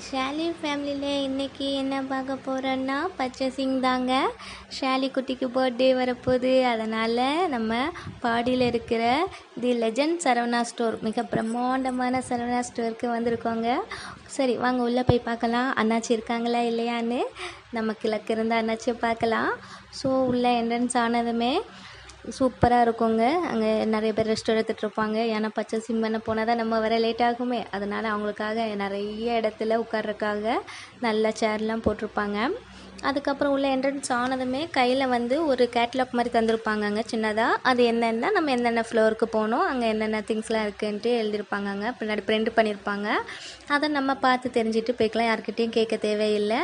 ஷாலி ஃபேமிலியில் இன்றைக்கி என்ன பார்க்க போகிறோன்னா பர்ச்சேசிங் தாங்க. ஷாலி குட்டிக்கு பர்த்டே வரப்போகுது. அதனால் நம்ம பாடியில் இருக்கிற தி லெஜண்ட் சரவணா ஸ்டோர், மிக பிரம்மாண்டமான சரவணா ஸ்டோருக்கு வந்திருக்கோங்க. சரி வாங்க உள்ளே போய் பார்க்கலாம், அண்ணாச்சி இருக்காங்களா இல்லையான்னு. நம்ம கிழக்கு இருந்தால் அண்ணாச்சியை பார்க்கலாம். ஸோ உள்ளே என்ட்ரன்ஸ் ஆனதுமே சூப்பராக இருக்குங்க. அங்கே நிறைய பேர் ரெஸ்ட் எடுத்துகிட்டு இருப்பாங்க. ஏன்னா பர்ச்சேசிங் பண்ண போனால் தான் நம்ம வர லேட் ஆகுமே. அதனால் அவங்களுக்காக நிறைய இடத்துல உட்கார்றதுக்காக நல்ல சேர்லாம் போட்டிருப்பாங்க. அதுக்கப்புறம் உள்ள என்ட்ரன்ஸ் ஆனதுமே கையில் ஒரு கேட்லாக் மாதிரி தந்திருப்பாங்கங்க சின்னதாக. அது என்னென்னா நம்ம என்னென்ன ஃப்ளோருக்கு போகணும், அங்கே என்னென்ன திங்ஸ்லாம் இருக்குன்ட்டு எழுதியிருப்பாங்கங்க. பின்னாடி பிரிண்ட் பண்ணியிருப்பாங்க. அதை நம்ம பார்த்து தெரிஞ்சுட்டு போய்க்கலாம், யார்கிட்டையும் கேட்க தேவையில்லை.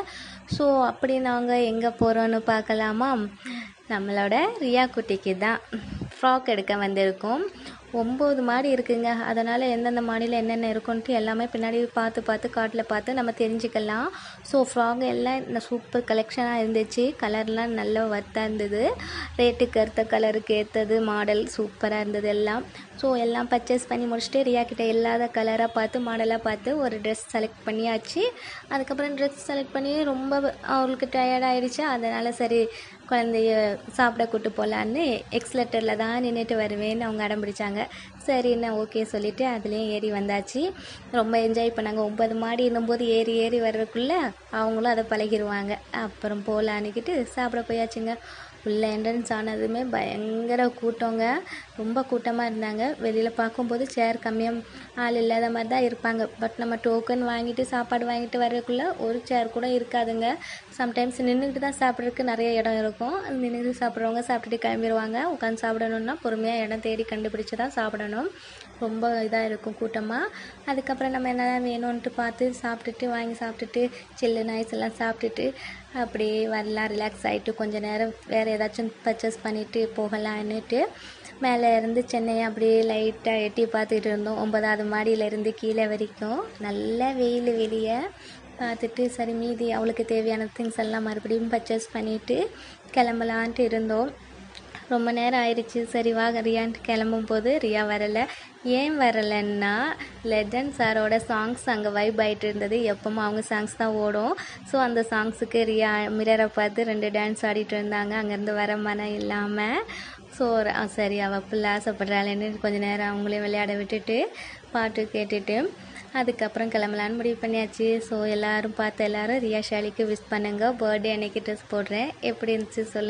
ஸோ அப்படி நாங்கள் எங்கே போகிறோன்னு பார்க்கலாமா? நம்மளோட ரியா குட்டிக்கு தான் ஃப்ராக் எடுக்க வந்திருக்கோம். 9 மாடி இருக்குங்க. அதனால் எந்தெந்த மாடியில் என்னென்ன இருக்குன்ட்டு எல்லாமே பின்னாடி பார்த்து காட்டில் பார்த்து நம்ம தெரிஞ்சுக்கலாம். ஸோ ஃப்ராக் எல்லாம் இந்த சூப்பர் கலெக்ஷனாக இருந்துச்சு. கலர்லாம் நல்ல ஒர்த்தாக இருந்தது. ரேட்டுக்கு ஏற்ற கலருக்கு ஏற்றது மாடல் சூப்பராக இருந்தது எல்லாம். ஸோ எல்லாம் பர்ச்சேஸ் பண்ணி முடிச்சுட்டு ரியா கிட்டே இல்லாத கலராக பார்த்து மாடலாக பார்த்து ஒரு ட்ரெஸ் செலக்ட் பண்ணியாச்சு. அதுக்கப்புறம் ட்ரெஸ் செலக்ட் பண்ணி ரொம்ப அவளுக்கு டயர்டாகிடுச்சு. அதனால் சரி குழந்தைய சாப்பிட கூட்டு போகலான்னு எக்ஸ்லெட்டரில் தான் நின்றுட்டு வருவேன்னு அவங்க அடம் பிடிச்சாங்க. சரின்னு ஓகே சொல்லிவிட்டு அதுலேயும் ஏறி வந்தாச்சு. ரொம்ப என்ஜாய் பண்ணாங்க. 9 மாடி என்னும்போது ஏறி வர்றதுக்குள்ளே அவங்களும் அதை பழகிடுவாங்க. அப்புறம் போகலான்னுக்கிட்டு சாப்பிட போயாச்சுங்க. உள்ள என்ட்ரன்ஸ் ஆனதுமே பயங்கர கூட்டங்க. ரொம்ப கூட்டமாக இருந்தாங்க. வெளியில் பார்க்கும்போது சேர் கம்மியாக ஆள் இல்லாத மாதிரி தான் இருப்பாங்க. பட் நம்ம டோக்கன் வாங்கிட்டு சாப்பாடு வாங்கிட்டு வர்றதுக்குள்ளே ஒரு சேர் கூட இருக்காதுங்க. சம்டைம்ஸ் நின்றுக்கிட்டு தான் சாப்பிட்றதுக்கு நிறைய இடம் இருக்கும். நின்று சாப்பிட்றவங்க சாப்பிட்டுட்டு கிளம்பிடுவாங்க. உட்காந்து சாப்பிடணுன்னா பொறுமையாக இடம் தேடி கண்டுபிடிச்சி தான் சாப்பிடணும். ரொம்ப இதாக இருக்கும் கூட்டமாக. அதுக்கப்புறம் நம்ம என்ன வேணும்ன்ட்டு பார்த்து சாப்பிட்டுட்டு வாங்கி சாப்பிட்டுட்டு சில்லுன்னு ஐஸ் எல்லாம் சாப்பிட்டுட்டு அப்படியே வரலாம். ரிலாக்ஸ் ஆகிட்டு கொஞ்சம் நேரம் வேறு ஏதாச்சும் பர்ச்சேஸ் பண்ணிவிட்டு போகலான்னுட்டு மேலே இருந்து சென்னையை அப்படியே லைட்டாக எட்டி பார்த்துக்கிட்டு இருந்தோம். 9வது மாடியிலேருந்து கீழே வரைக்கும் நல்ல வெயில் வெளியே பார்த்துட்டு சரி மீதி அவளுக்கு தேவையான திங்ஸ் எல்லாம் மறுபடியும் பர்ச்சேஸ் பண்ணிவிட்டு கிளம்பலான்ட்டு இருந்தோம். ரொம்ப நேரம் ஆயிடுச்சு. சரி வாங்க ரியான்ட்டு கிளம்பும் போது ரியா வரலை. ஏன் வரலைன்னா லெஜண்ட் சாரோட சாங்ஸ் அங்கே வைப் ஆகிட்டு இருந்தது. எப்பவும் அவங்க சாங்ஸ் தான் ஓடும். ஸோ அந்த சாங்ஸுக்கு ரியா மிரரை பார்த்து 2 டான்ஸ் ஆடிட்டு இருந்தாங்க. அங்கேருந்து வர மனம் இல்லாமல். ஸோ சரி அவள் பிள்ளை ஆசைப்படுறாளேன்னு கொஞ்சம் நேரம் அவங்களையும் விளையாட விட்டுட்டு பாட்டு கேட்டுட்டு அதுக்கப்புறம் கிளம்பலான்னு முடிவு பண்ணியாச்சு. ஸோ எல்லோரும் பார்த்து எல்லோரும் ரியா ஷாலிக்கு விஷ் பண்ணுங்க. பர்த்டே அன்னைக்கு ட்ரெஸ் போடுறேன். எப்படி இருந்துச்சு சொல்லுங்கள்.